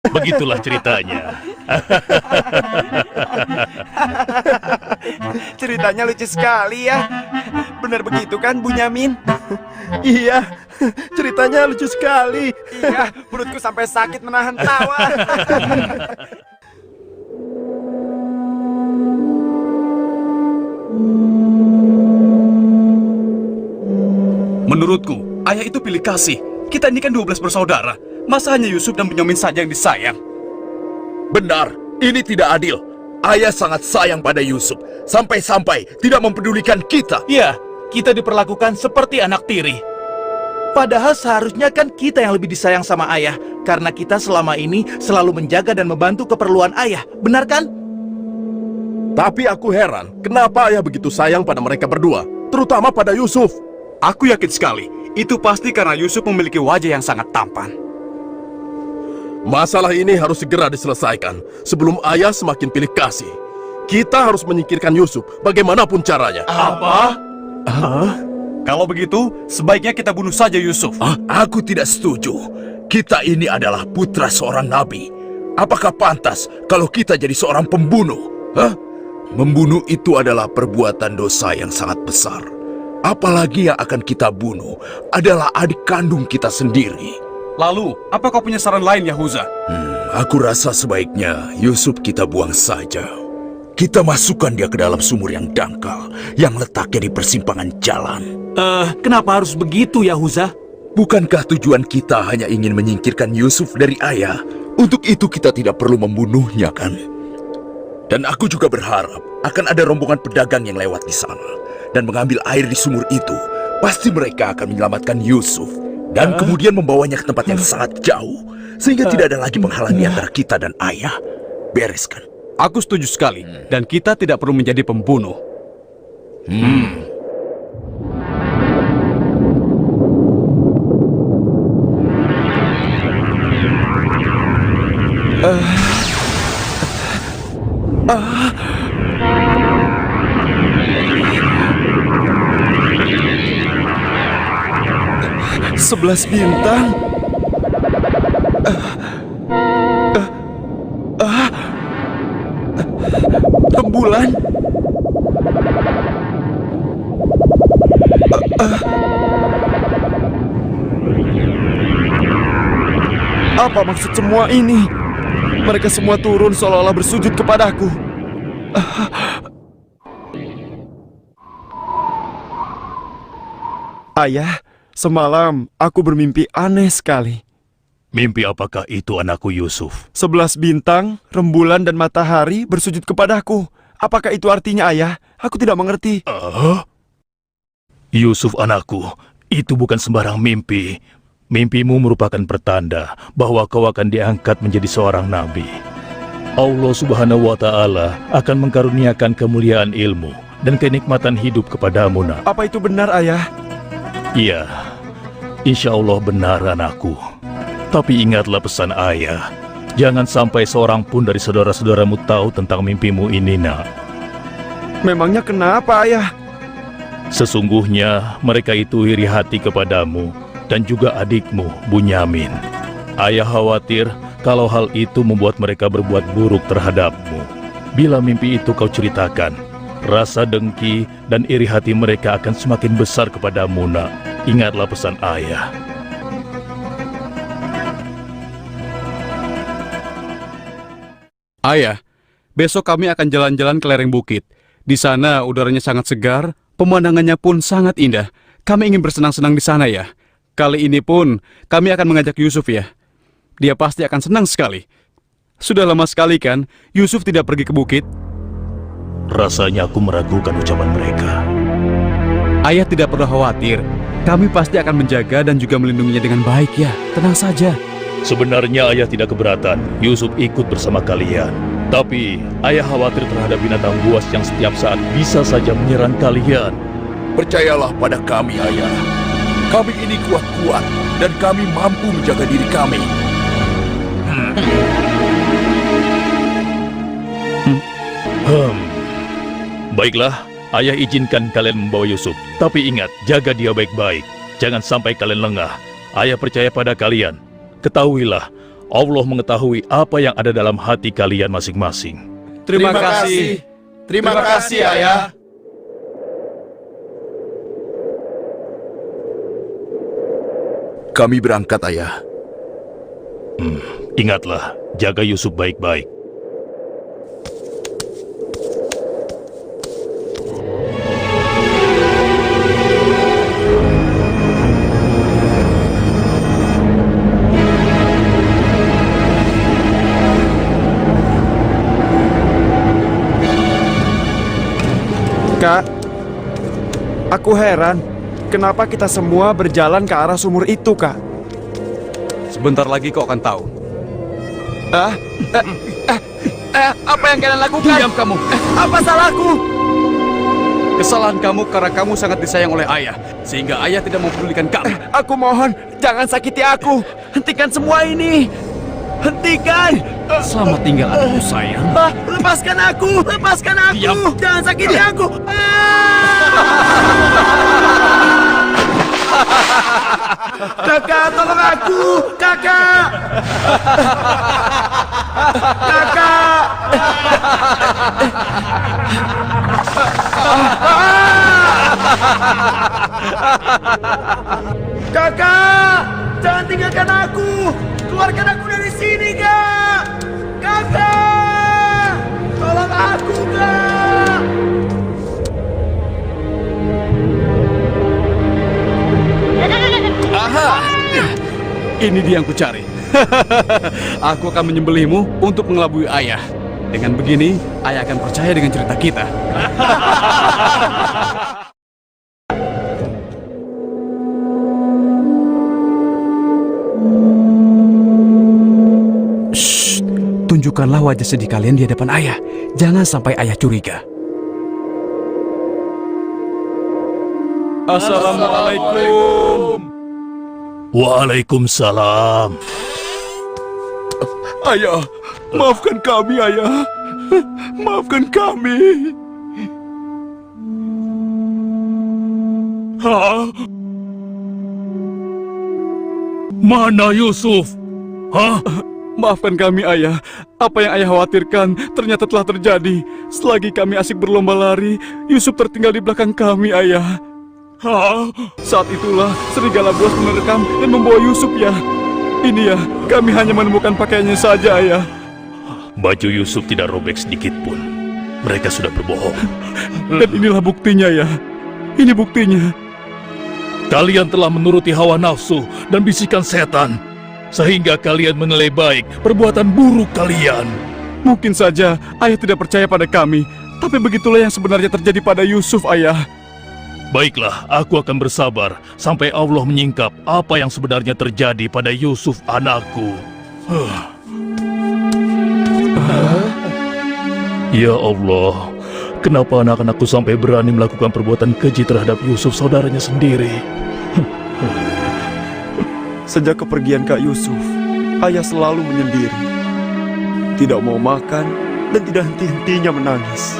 Begitulah ceritanya. Ceritanya lucu sekali ya. Benar begitu kan, Bunyamin? Iya, ceritanya lucu sekali. Iya, perutku sampai sakit menahan tawa. Menurutku, ayah itu pilih kasih. Kita ini kan 12 bersaudara. Masa hanya Yusuf dan Benyamin saja yang disayang? Benar, ini tidak adil. Ayah sangat sayang pada Yusuf, sampai-sampai tidak mempedulikan kita. Iya, kita diperlakukan seperti anak tiri. Padahal seharusnya kan kita yang lebih disayang sama ayah, karena kita selama ini selalu menjaga dan membantu keperluan ayah. Benar kan? Tapi aku heran, kenapa ayah begitu sayang pada mereka berdua, terutama pada Yusuf. Aku yakin sekali, itu pasti karena Yusuf memiliki wajah yang sangat tampan. Masalah ini harus segera diselesaikan sebelum ayah semakin pilih kasih. Kita harus menyingkirkan Yusuf bagaimanapun caranya. Apa? Kalau begitu, sebaiknya kita bunuh saja Yusuf. Aku tidak setuju. Kita ini adalah putra seorang nabi. Apakah pantas kalau kita jadi seorang pembunuh? Membunuh itu adalah perbuatan dosa yang sangat besar. Apalagi yang akan kita bunuh adalah adik kandung kita sendiri. Lalu, apa kau punya saran lain, Yahuza? Aku rasa sebaiknya Yusuf kita buang saja. Kita masukkan dia ke dalam sumur yang dangkal, yang letaknya di persimpangan jalan. Kenapa harus begitu, Yahuza? Bukankah tujuan kita hanya ingin menyingkirkan Yusuf dari ayah? Untuk itu kita tidak perlu membunuhnya, kan? Dan aku juga berharap akan ada rombongan pedagang yang lewat di sana dan mengambil air di sumur itu. Pasti mereka akan menyelamatkan Yusuf dan kemudian membawanya ke tempat yang sangat jauh, sehingga tidak ada lagi penghalang di antara kita dan ayah. Beres, kan? Aku setuju sekali, dan kita tidak perlu menjadi pembunuh. Sebelas bintang. Rembulan. Apa maksud semua ini? Mereka semua turun seolah-olah bersujud kepadaku. Ayah, semalam aku bermimpi aneh sekali. Mimpi apakah itu, anakku Yusuf? 11 bintang, rembulan, dan matahari bersujud kepadaku. Apakah itu artinya, ayah? Aku tidak mengerti. Yusuf anakku, itu bukan sembarang mimpi. Mimpimu merupakan pertanda bahwa kau akan diangkat menjadi seorang nabi. Allah Subhanahu wa Ta'ala akan mengkaruniakan kemuliaan ilmu dan kenikmatan hidup kepadamu, nak. Apa itu benar, ayah? Iya, insya Allah benar, anakku. Tapi ingatlah pesan ayah. Jangan sampai seorang pun dari saudara-saudaramu tahu tentang mimpimu ini, nak. Memangnya kenapa, ayah? Sesungguhnya mereka itu iri hati kepadamu dan juga adikmu, Bunyamin. Ayah khawatir kalau hal itu membuat mereka berbuat buruk terhadapmu. Bila mimpi itu kau ceritakan, rasa dengki dan iri hati mereka akan semakin besar kepadamu, nak. Ingatlah pesan ayah. Ayah, besok kami akan jalan-jalan ke lereng bukit. Di sana udaranya sangat segar, pemandangannya pun sangat indah. Kami ingin bersenang-senang di sana, ya. Kali ini pun kami akan mengajak Yusuf, ya. Dia pasti akan senang sekali. Sudah lama sekali kan Yusuf tidak pergi ke bukit. Rasanya aku meragukan ucapan mereka. Ayah tidak perlu khawatir. Kami pasti akan menjaga dan juga melindunginya dengan baik, ya. Tenang saja. Sebenarnya ayah tidak keberatan Yusuf ikut bersama kalian. Tapi ayah khawatir terhadap binatang buas yang setiap saat bisa saja menyerang kalian. Percayalah pada kami, ayah. Kami ini kuat-kuat dan kami mampu menjaga diri kami. Baiklah, ayah izinkan kalian membawa Yusuf. Tapi ingat, jaga dia baik-baik. Jangan sampai kalian lengah. Ayah percaya pada kalian. Ketahuilah, Allah mengetahui apa yang ada dalam hati kalian masing-masing. Terima kasih. Terima kasih, Ayah. Kami berangkat, Ayah. Ingatlah, jaga Yusuf baik-baik. Kak, aku heran. Kenapa kita semua berjalan ke arah sumur itu, Kak? Sebentar lagi kau akan tahu. Apa yang kalian lakukan? Diam kamu. Apa salahku? Kesalahan kamu karena kamu sangat disayang oleh ayah, sehingga ayah tidak mempedulikan kamu. Aku mohon, jangan sakiti aku. Hentikan semua ini. Hentikan. Selamat tinggal anakku sayang. Lepaskan aku. Lepaskan aku. Diam. Jangan sakiti aku. Kakak, tolong aku. Kakak. Kakak. Kakak, jangan tinggalkan aku. Keluarkan aku dari sini, Kak. Kakak, tolong aku, Kak. Aha! Ini dia yang kucari. Aku akan menyembelihmu untuk mengelabui ayah. Dengan begini, ayah akan percaya dengan cerita kita. Shh, tunjukkanlah wajah sedih kalian di hadapan ayah. Jangan sampai ayah curiga. Assalamualaikum. Waalaikumsalam. Ayah, maafkan kami, Ayah. Maafkan kami. Hah? Mana Yusuf? Hah? Maafkan kami, ayah. Apa yang ayah khawatirkan ternyata telah terjadi. Selagi kami asik berlomba lari, Yusuf tertinggal di belakang kami, ayah. Hah? Saat itulah serigala buas menerkam dan membawa Yusuf, ya. Ini ya, kami hanya menemukan pakaiannya saja, ayah. Baju Yusuf tidak robek sedikit pun. Mereka sudah berbohong. Dan inilah buktinya, ya. Ini buktinya. Kalian telah menuruti hawa nafsu dan bisikan setan, sehingga kalian menilai baik perbuatan buruk kalian. Mungkin saja ayah tidak percaya pada kami, tapi begitulah yang sebenarnya terjadi pada Yusuf, ayah. Baiklah, aku akan bersabar sampai Allah menyingkap apa yang sebenarnya terjadi pada Yusuf anakku. Ya Allah, kenapa anak-anakku sampai berani melakukan perbuatan keji terhadap Yusuf saudaranya sendiri? Sejak kepergian Kak Yusuf, ayah selalu menyendiri. Tidak mau makan dan tidak henti-hentinya menangis.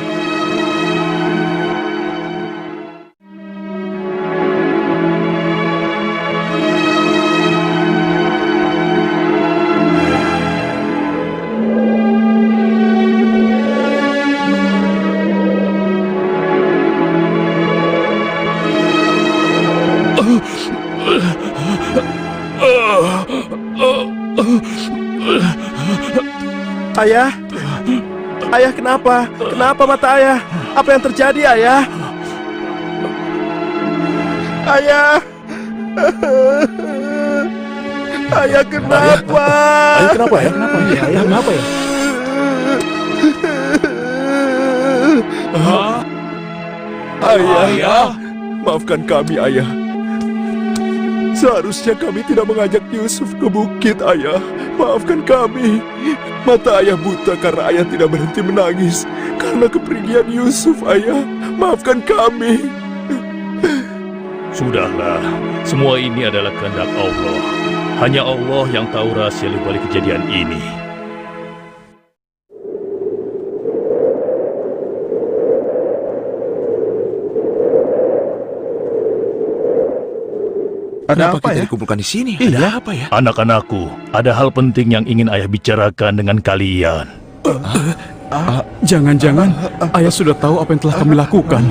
Ayah? Ayah kenapa? Kenapa mata ayah? Apa yang terjadi, ayah? Ayah! Ayah kenapa? Ayah kenapa ya? Kenapa ya? Ayah kenapa ya? Ayah, maafkan kami, ayah. Seharusnya kami tidak mengajak Yusuf ke bukit, ayah. Maafkan kami. Mata ayah buta karena ayah tidak berhenti menangis karena kepergian Yusuf, ayah. Maafkan kami. Sudahlah, semua ini adalah kehendak Allah. Hanya Allah yang tahu rahasia di balik kejadian ini. Kenapa apa kita ya? dikumpulkan di sini? Iya. Ada apa ya? Anak-anakku, ada hal penting yang ingin ayah bicarakan dengan kalian. Jangan-jangan ayah sudah tahu apa yang telah kami lakukan.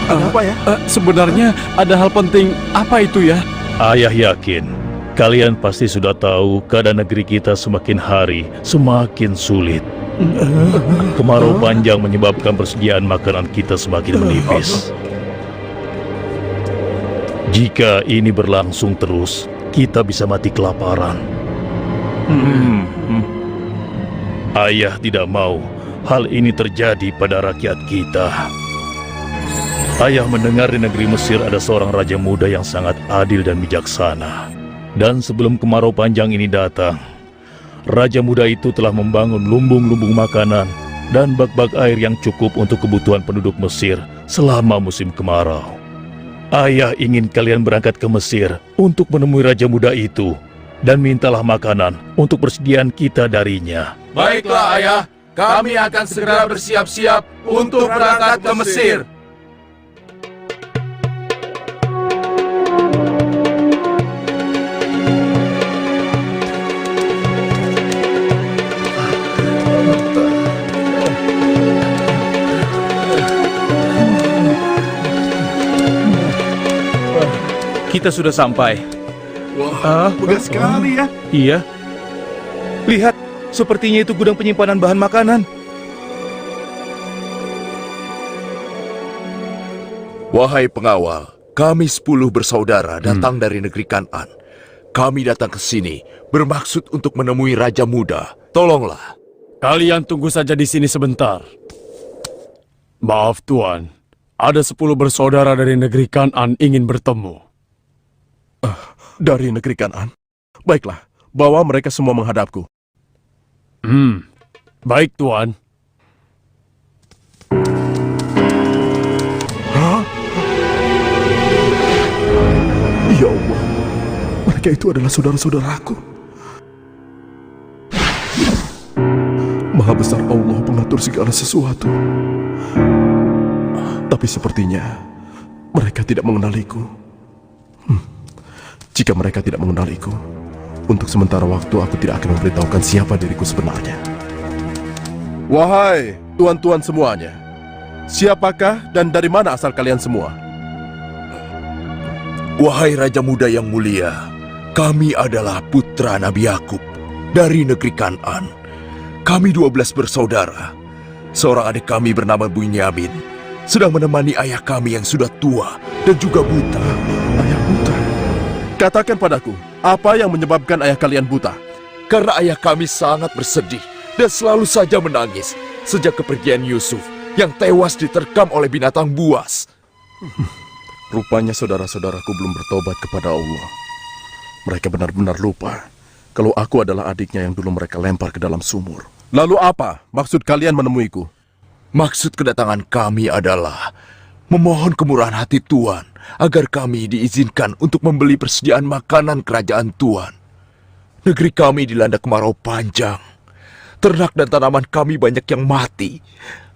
Ada apa ya? Sebenarnya ada hal penting apa itu ya? Ayah yakin kalian pasti sudah tahu keadaan negeri kita semakin hari semakin sulit. Kemarau panjang menyebabkan persediaan makanan kita semakin menipis. Jika ini berlangsung terus, kita bisa mati kelaparan. Ayah tidak mau hal ini terjadi pada rakyat kita. Ayah mendengar di negeri Mesir ada seorang raja muda yang sangat adil dan bijaksana. Dan sebelum kemarau panjang ini datang, raja muda itu telah membangun lumbung-lumbung makanan dan bak-bak air yang cukup untuk kebutuhan penduduk Mesir selama musim kemarau. Ayah ingin kalian berangkat ke Mesir untuk menemui raja muda itu dan mintalah makanan untuk persediaan kita darinya. Baiklah ayah, kami akan segera bersiap-siap untuk berangkat ke Mesir. Kita sudah sampai. Wah, megah sekali ya. Iya. Lihat, sepertinya itu gudang penyimpanan bahan makanan. Wahai pengawal, kami 10 bersaudara datang dari negeri Kan'an. Kami datang ke sini bermaksud untuk menemui Raja Muda. Tolonglah. Kalian tunggu saja di sini sebentar. Maaf Tuan, ada 10 bersaudara dari negeri Kan'an ingin bertemu. Dari negeri Kan'an. Baiklah, bawa mereka semua menghadapku. Baik Tuan. Ya Allah, mereka itu adalah saudara-saudaraku. Maha besar Allah mengatur segala sesuatu. Tapi sepertinya mereka tidak mengenaliku. Jika mereka tidak mengenaliku, untuk sementara waktu aku tidak akan memberitahukan siapa diriku sebenarnya. Wahai tuan-tuan semuanya, siapakah dan dari mana asal kalian semua? Wahai Raja Muda yang mulia, kami adalah putra Nabi Yakub dari negeri Kan'an. Kami 12 bersaudara. Seorang adik kami bernama Bunyamin sedang menemani ayah kami yang sudah tua dan juga buta. Ayah buta. Katakan padaku, apa yang menyebabkan ayah kalian buta? Karena ayah kami sangat bersedih dan selalu saja menangis sejak kepergian Yusuf yang tewas diterkam oleh binatang buas. Rupanya saudara-saudaraku belum bertobat kepada Allah. Mereka benar-benar lupa kalau aku adalah adiknya yang dulu mereka lempar ke dalam sumur. Lalu apa maksud kalian menemuiku? Maksud kedatangan kami adalah memohon kemurahan hati Tuan agar kami diizinkan untuk membeli persediaan makanan kerajaan Tuan. Negeri kami dilanda kemarau panjang. Ternak dan tanaman kami banyak yang mati.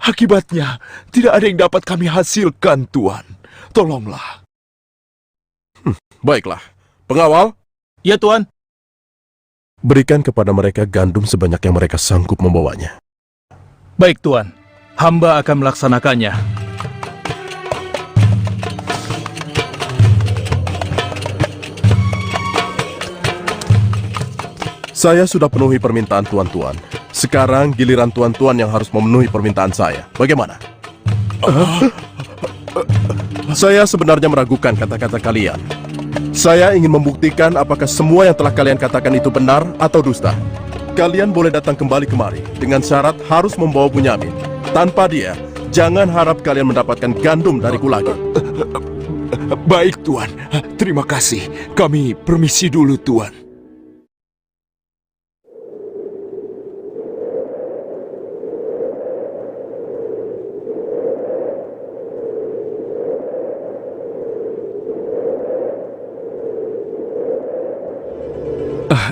Akibatnya, tidak ada yang dapat kami hasilkan, Tuan. Tolonglah. Baiklah, pengawal, Ya Tuan. berikan kepada mereka gandum sebanyak yang mereka sanggup membawanya. Baik Tuan, hamba akan melaksanakannya. Saya sudah penuhi permintaan tuan-tuan. Sekarang giliran tuan-tuan yang harus memenuhi permintaan saya. Bagaimana? Saya sebenarnya meragukan kata-kata kalian. Saya ingin membuktikan apakah semua yang telah kalian katakan itu benar atau dusta. Kalian boleh datang kembali kemari dengan syarat harus membawa Bunyamin. Tanpa dia, jangan harap kalian mendapatkan gandum dariku lagi. Baik, Tuan. Terima kasih. Kami permisi dulu, Tuan.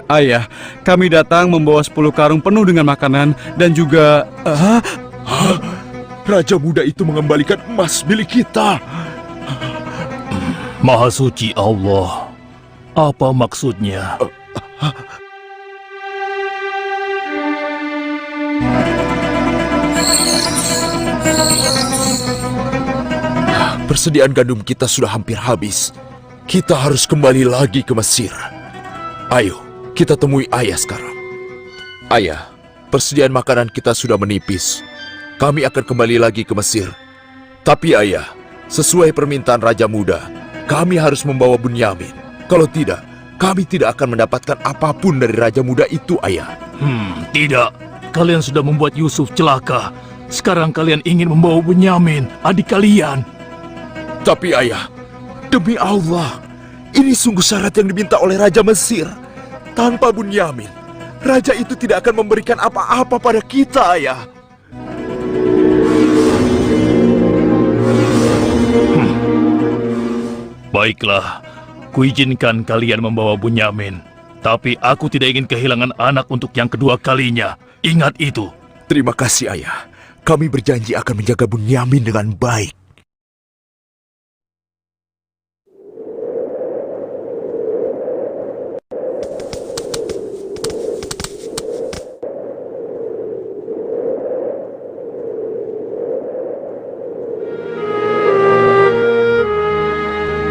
Ayah, kami datang membawa 10 karung penuh dengan makanan dan juga... Raja muda itu mengembalikan emas milik kita. Maha suci Allah, apa maksudnya? Persediaan gandum kita sudah hampir habis. Kita harus kembali lagi ke Mesir. Ayo, kita temui ayah sekarang. Ayah, persediaan makanan kita sudah menipis. Kami akan kembali lagi ke Mesir. Tapi ayah, sesuai permintaan Raja Muda, kami harus membawa Bunyamin. Kalau tidak, kami tidak akan mendapatkan apapun dari Raja Muda itu, ayah. Tidak. Kalian sudah membuat Yusuf celaka. Sekarang kalian ingin membawa Bunyamin, adik kalian. Tapi ayah, demi Allah, ini sungguh syarat yang diminta oleh Raja Mesir. Tanpa Bunyamin, Raja itu tidak akan memberikan apa-apa pada kita, ayah. Baiklah, kuizinkan kalian membawa Bunyamin. Tapi aku tidak ingin kehilangan anak untuk yang kedua kalinya. Ingat itu. Terima kasih, ayah. Kami berjanji akan menjaga Bunyamin dengan baik.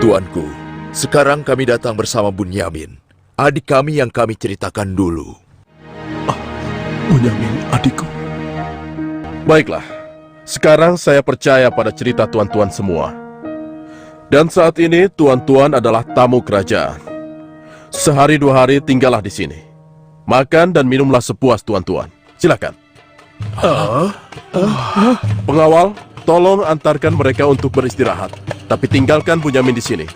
Tuanku, sekarang kami datang bersama Bunyamin, adik kami yang kami ceritakan dulu. Bunyamin, adikku. Baiklah, sekarang saya percaya pada cerita tuan-tuan semua. Dan saat ini tuan-tuan adalah tamu kerajaan. Sehari 2 hari tinggallah di sini. Makan dan minumlah sepuas tuan-tuan. Silakan. Pengawal, tolong antarkan mereka untuk beristirahat. Tapi tinggalkan Bunyamin di sini.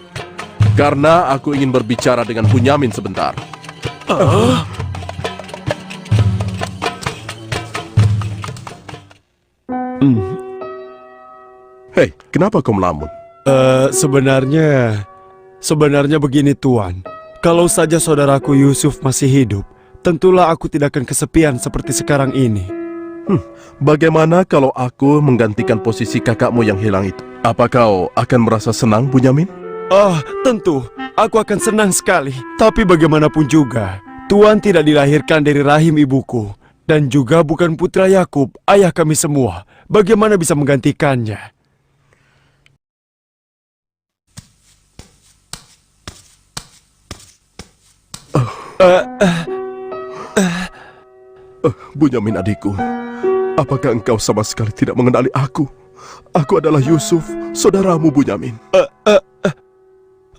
Karena aku ingin berbicara dengan Bunyamin sebentar. Hei, kenapa kau melamun? Sebenarnya begini Tuan. Kalau saja saudaraku Yusuf masih hidup, tentulah aku tidak akan kesepian seperti sekarang ini. Bagaimana kalau aku menggantikan posisi kakakmu yang hilang itu? Apa kau akan merasa senang, Bunyamin? Tentu. Aku akan senang sekali. Tapi bagaimanapun juga, Tuan tidak dilahirkan dari rahim ibuku. Dan juga bukan putra Yakub, ayah kami semua. Bagaimana bisa menggantikannya? Bunyamin adikku, apakah engkau sama sekali tidak mengenali aku? Aku adalah Yusuf, saudaramu Bunyamin.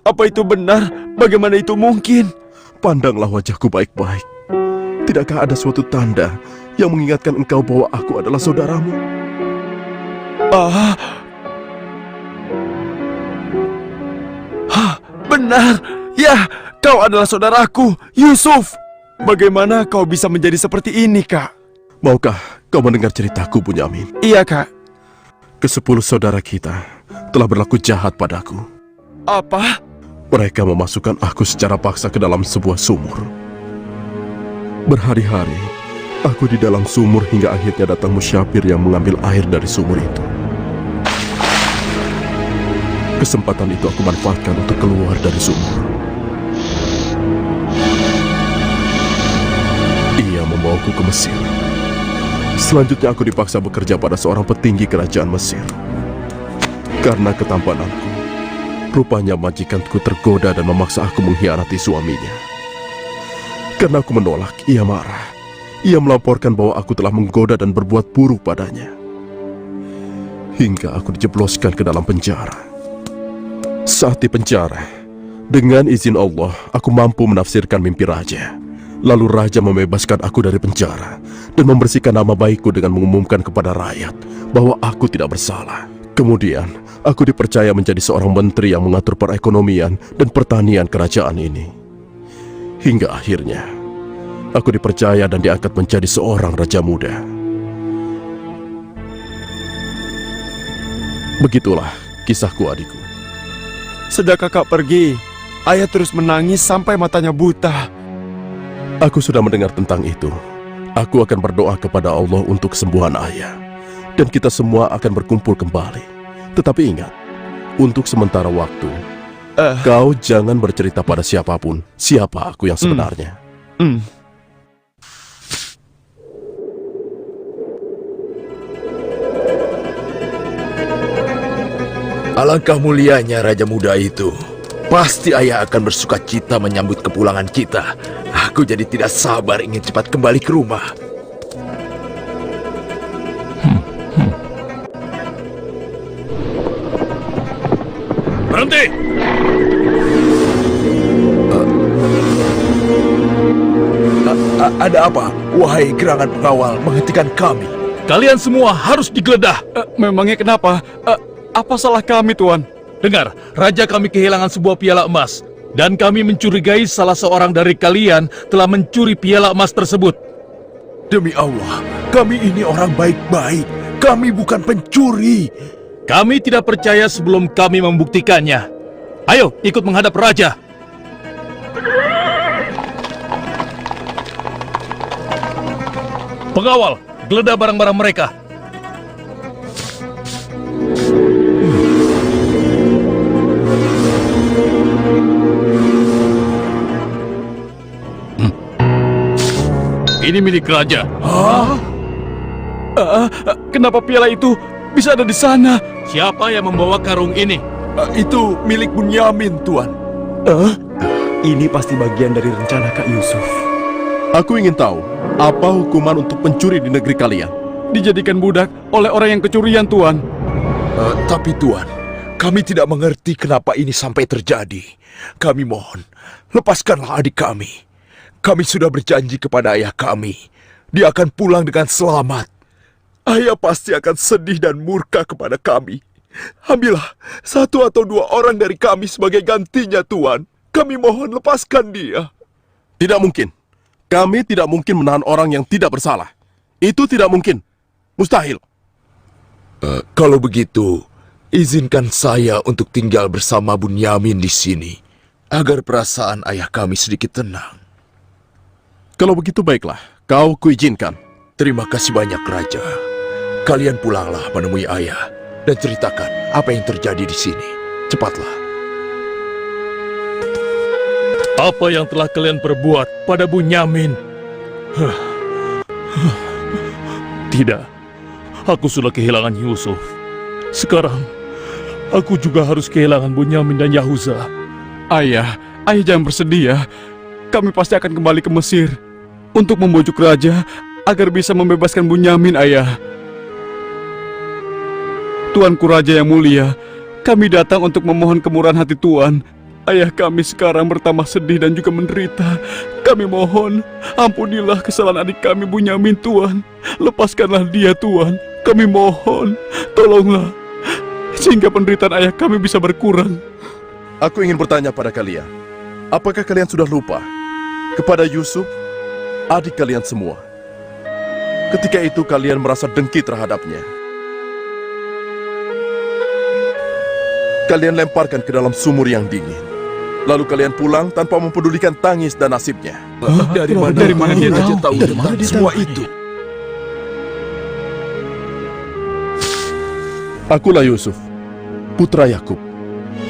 Apa itu benar? Bagaimana itu mungkin? Pandanglah wajahku baik-baik. Tidakkah ada suatu tanda yang mengingatkan engkau bahwa aku adalah saudaramu? Benar. Ya, kau adalah saudaraku, Yusuf. Bagaimana kau bisa menjadi seperti ini, Kak? Maukah kau mendengar ceritaku, Bunyamin? Iya, Kak. Ke-10 saudara kita telah berlaku jahat padaku. Apa? Mereka memasukkan aku secara paksa ke dalam sebuah sumur. Berhari-hari, aku di dalam sumur hingga akhirnya datang musyafir yang mengambil air dari sumur itu. Kesempatan itu aku manfaatkan untuk keluar dari sumur. Ia membawaku ke Mesir. Selanjutnya aku dipaksa bekerja pada seorang petinggi kerajaan Mesir. Karena ketampananku, rupanya majikanku tergoda dan memaksa aku mengkhianati suaminya. Karena aku menolak, ia marah. Ia melaporkan bahwa aku telah menggoda dan berbuat buruk padanya. Hingga aku dijebloskan ke dalam penjara. Saat di penjara, dengan izin Allah, aku mampu menafsirkan mimpi raja. Lalu raja membebaskan aku dari penjara dan membersihkan nama baikku dengan mengumumkan kepada rakyat bahwa aku tidak bersalah. Kemudian, aku dipercaya menjadi seorang menteri yang mengatur perekonomian dan pertanian kerajaan ini. Hingga akhirnya, aku dipercaya dan diangkat menjadi seorang raja muda. Begitulah kisahku, adikku. Sejak kakak pergi, ayah terus menangis sampai matanya buta. Aku sudah mendengar tentang itu. Aku akan berdoa kepada Allah untuk kesembuhan ayah. Dan kita semua akan berkumpul kembali. Tetapi ingat, untuk sementara waktu, Kau jangan bercerita pada siapapun siapa aku yang sebenarnya. Alangkah mulianya Raja Muda itu. Pasti ayah akan bersuka cita menyambut kepulangan kita. Aku jadi tidak sabar ingin cepat kembali ke rumah. Berhenti! Ada apa? Wahai gerangan pengawal menghentikan kami. Kalian semua harus digeledah. Memangnya kenapa? Apa salah kami, Tuan? Dengar, raja kami kehilangan sebuah piala emas. Dan kami mencurigai salah seorang dari kalian telah mencuri piala emas tersebut. Demi Allah, kami ini orang baik-baik. Kami bukan pencuri. Kami tidak percaya sebelum kami membuktikannya. Ayo, ikut menghadap raja. Pengawal, geledah barang-barang mereka. Ini milik raja. Kenapa piala itu bisa ada di sana? Siapa yang membawa karung ini? Itu milik Bunyamin, Tuan. Ini pasti bagian dari rencana Kak Yusuf. Aku ingin tahu apa hukuman untuk pencuri di negeri kalian. Dijadikan budak oleh orang yang kecurian, Tuan. Tapi Tuan, kami tidak mengerti kenapa ini sampai terjadi. Kami mohon, lepaskanlah adik kami. Kami sudah berjanji kepada ayah kami. Dia akan pulang dengan selamat. Ayah pasti akan sedih dan murka kepada kami. Ambillah 1 atau 2 orang dari kami sebagai gantinya, Tuan. Kami mohon lepaskan dia. Tidak mungkin. Kami tidak mungkin menahan orang yang tidak bersalah. Itu tidak mungkin. Mustahil. Kalau begitu, izinkan saya untuk tinggal bersama Bunyamin di sini, agar perasaan ayah kami sedikit tenang. Kalau begitu baiklah, kau kuizinkan. Terima kasih banyak, Raja. Kalian pulanglah menemui ayah dan ceritakan apa yang terjadi di sini. Cepatlah. Apa yang telah kalian perbuat pada Bunyamin? Tidak. Aku sudah kehilangan Yusuf. Sekarang, aku juga harus kehilangan Bunyamin dan Yahuza. Ayah jangan bersedih ya. Kami pasti akan kembali ke Mesir untuk membujuk raja agar bisa membebaskan Bunyamin, ayah. Tuanku Raja yang mulia, kami datang untuk memohon kemurahan hati Tuan. Ayah kami sekarang bertambah sedih dan juga menderita. Kami mohon, ampunilah kesalahan adik kami Bunyamin, Tuan. Lepaskanlah dia, Tuan. Kami mohon, tolonglah, sehingga penderitaan ayah kami bisa berkurang. Aku ingin bertanya pada kalian. Apakah kalian sudah lupa kepada Yusuf, adik kalian semua? Ketika itu kalian merasa dengki terhadapnya. Kalian lemparkan ke dalam sumur yang dingin. Lalu kalian pulang tanpa mempedulikan tangis dan nasibnya. Dari mana dia tahu tentang semua itu? Akulah Yusuf, putra Yakub.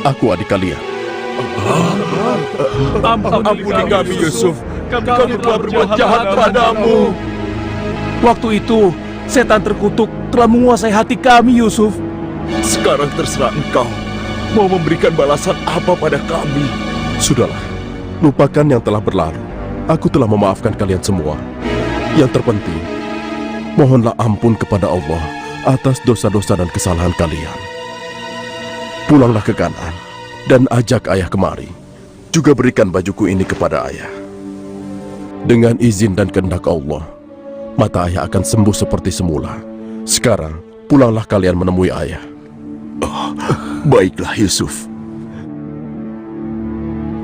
Aku adik kalian. Ampuni kami, Yusuf. Kami telah berbuat jahat padamu. Waktu itu, setan terkutuk telah menguasai hati kami, Yusuf. Sekarang terserah engkau. Mau memberikan balasan apa pada kami? Sudahlah, lupakan yang telah berlalu. Aku telah memaafkan kalian semua. Yang terpenting, mohonlah ampun kepada Allah atas dosa-dosa dan kesalahan kalian. Pulanglah ke Kanaan dan ajak ayah kemari. Juga berikan bajuku ini kepada ayah. Dengan izin dan kehendak Allah, mata ayah akan sembuh seperti semula. Sekarang, pulanglah kalian menemui ayah. Baiklah, Yusuf.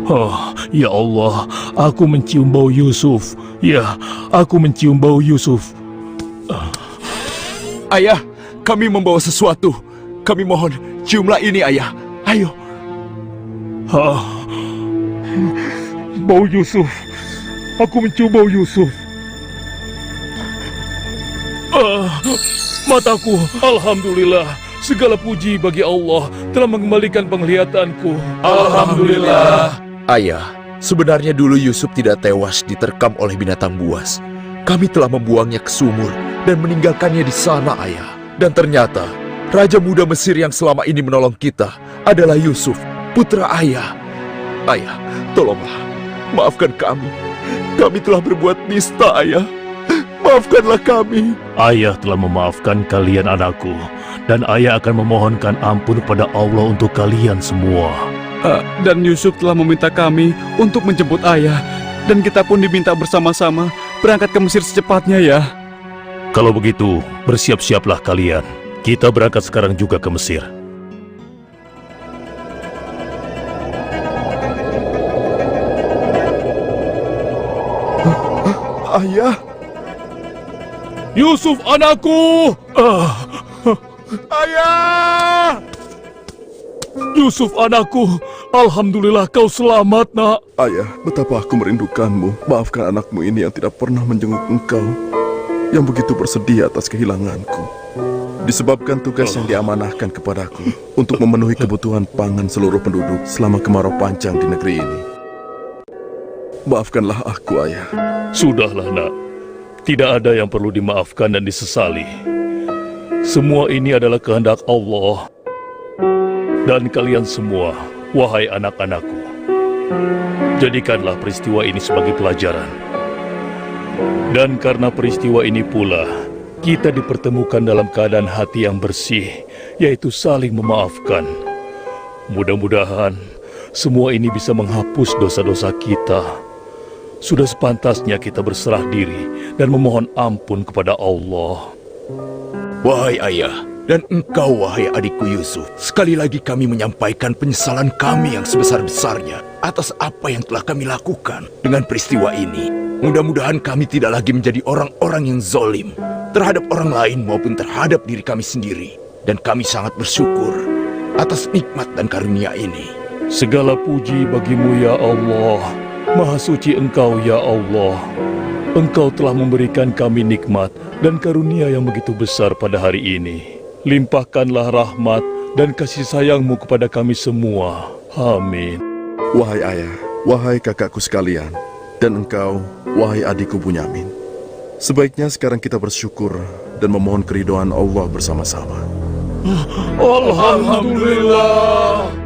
Oh, ya Allah, aku mencium bau Yusuf. Ya, aku mencium bau Yusuf. Ayah, kami membawa sesuatu. Kami mohon, ciumlah ini, ayah. Ayo. Bau Yusuf. Aku mencium bau Yusuf. Mataku, alhamdulillah. Segala puji bagi Allah telah mengembalikan penglihatanku. Alhamdulillah. Ayah, sebenarnya dulu Yusuf tidak tewas diterkam oleh binatang buas. Kami telah membuangnya ke sumur dan meninggalkannya di sana, Ayah. Dan ternyata, Raja Muda Mesir yang selama ini menolong kita adalah Yusuf, putra Ayah. Ayah, tolonglah, maafkan kami. Kami telah berbuat nista, Ayah. Maafkanlah kami. Ayah telah memaafkan kalian anakku, dan ayah akan memohonkan ampun pada Allah untuk kalian semua. Dan Yusuf telah meminta kami untuk menjemput ayah. Dan kita pun diminta bersama-sama berangkat ke Mesir secepatnya ya. Kalau begitu, bersiap-siaplah kalian. Kita berangkat sekarang juga ke Mesir. Ayah, Yusuf anakku! ayah! Yusuf anakku, alhamdulillah kau selamat, nak. Ayah, betapa aku merindukanmu. Maafkan anakmu ini yang tidak pernah menjenguk engkau, yang begitu bersedih atas kehilanganku. Disebabkan tugas yang diamanahkan kepadaku untuk memenuhi kebutuhan pangan seluruh penduduk selama kemarau panjang di negeri ini. Maafkanlah aku, Ayah. Sudahlah, nak. Tidak ada yang perlu dimaafkan dan disesali. Semua ini adalah kehendak Allah. Dan kalian semua, wahai anak-anakku, jadikanlah peristiwa ini sebagai pelajaran. Dan karena peristiwa ini pula, kita dipertemukan dalam keadaan hati yang bersih, yaitu saling memaafkan. Mudah-mudahan semua ini bisa menghapus dosa-dosa kita. Sudah sepantasnya kita berserah diri dan memohon ampun kepada Allah. Wahai ayah, dan engkau wahai adikku Yusuf, sekali lagi kami menyampaikan penyesalan kami yang sebesar-besarnya atas apa yang telah kami lakukan dengan peristiwa ini. Mudah-mudahan kami tidak lagi menjadi orang-orang yang zalim terhadap orang lain maupun terhadap diri kami sendiri. Dan kami sangat bersyukur atas nikmat dan karunia ini. Segala puji bagimu ya Allah. Maha suci Engkau ya Allah. Engkau telah memberikan kami nikmat dan karunia yang begitu besar pada hari ini. Limpahkanlah rahmat dan kasih sayang-Mu kepada kami semua. Amin. Wahai ayah, wahai kakakku sekalian, dan engkau, wahai adikku Bunyamin. Sebaiknya sekarang kita bersyukur dan memohon keridhaan Allah bersama-sama. Alhamdulillah.